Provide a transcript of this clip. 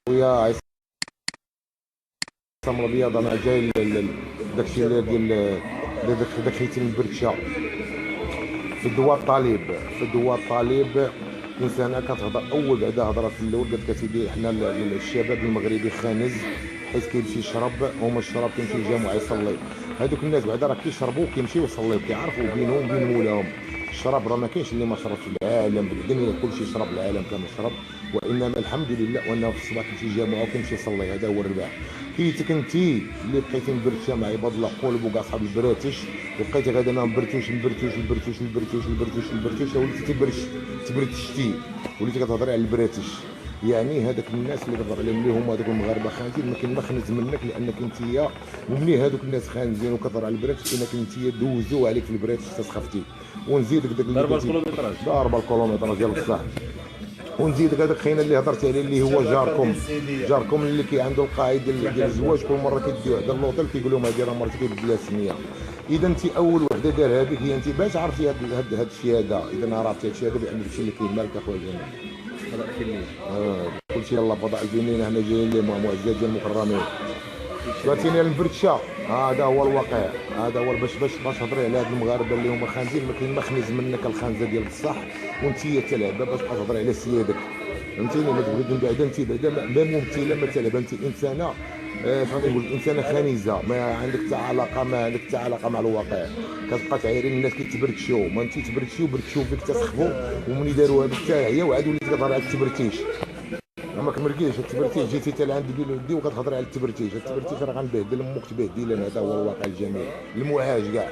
خويا عصام الابيض، انا جاي داكشي ديال داك خيتي من بركشه في الدواء الطالب. في الدواء الطالب انسانه كتهضر اول بعدا هضره في الاول قالت لك اسيدي حنا الشباب المغربي خانز حيت كيمشي يشرب، هما الشراب كيمشي الجامع يصلي. هذوك الناس بعدا راه كيشربوا كيمشيو يصليو كيعرفوا بينهم وبين مولاهم. الشراب راه ما كاينش اللي ما شربش في العالم بالدنيا، كلشي يشرب، العالم كامل يشرب. وانما الحمد لله وانه في الصباح كيمشي الجامع وكيمشي يصلي، هذا هو الرباح. كيتك انت اللي بقيتي مبرتشه مع عباد الله قلب وكاع صحاب البراتش، وبقيتي غادا ما مبرتوش مبرتوش مبرتوش مبرتوش مبرتوش مبرتوش، وليتي تبرتشتي، وليتي كتهضري على البراتش. يعني هذاك الناس اللي كتهضر عليهم اللي هما هذوك المغاربه خانزين، ما كاين ما خنز منك لانك انت. ومني هذوك الناس خانزين وكتهضر على البراتش انك انت دوزو عليك في البراتش تسخفتي. ونزيدك داك اللي ضربه قلتي الكيلومتراج. ضاربه الكيلومتر ديال الصح. ونزيدك هذاك خينا اللي هضرت عليه اللي هو جاركم اللي عنده القاعده ديال الزواج، كل مره كيديو عند اللوطيل كيقول لهم هذه راه مرتي كيبدل لها السميه. اذا انت اول وحده دارها بك هي انت باش عرفتي هذا الشيء هذا. اذا عرفتي هذا الشيء هذا بان الشيء اللي كاين مالك اخويا جميل. فضاء فيلمي. كلشي يلاه فضاء الفنين، حنا جايين لهم معزات ديال المكرمين. سمعتيني البرتشا، هذا هو الواقع. هذا هو باش تهضري على هاد المغاربه اللي هما خانزين، ما كاين ما خنز منك الخنزه ديال بصح. وانت تلعب باش تهضري على سيادك، فهمتيني. ما تبغي من بعدا انت بعدا ما ممثله ما تلعب، انت انسانه فهمتي نقول انسانه خنيزه، ما عندك حتى علاقه، ما عندك حتى علاقه مع الواقع. كتبقى تعايرين الناس كيتبرتشوا، ما انت تبرتشيو برتشوا فيك تسخفوا، ومني داروها بك حتى هي وعاد وليتي كتهضر على التبرتيش. ما كمركيش التبرتيش، جيتي حتى لعند بيدي وكتهضر على التبرتيش. التبرتيش راه غنبهدل امك تبهدل انا، هذا هو الواقع الجميل المعاج كاع.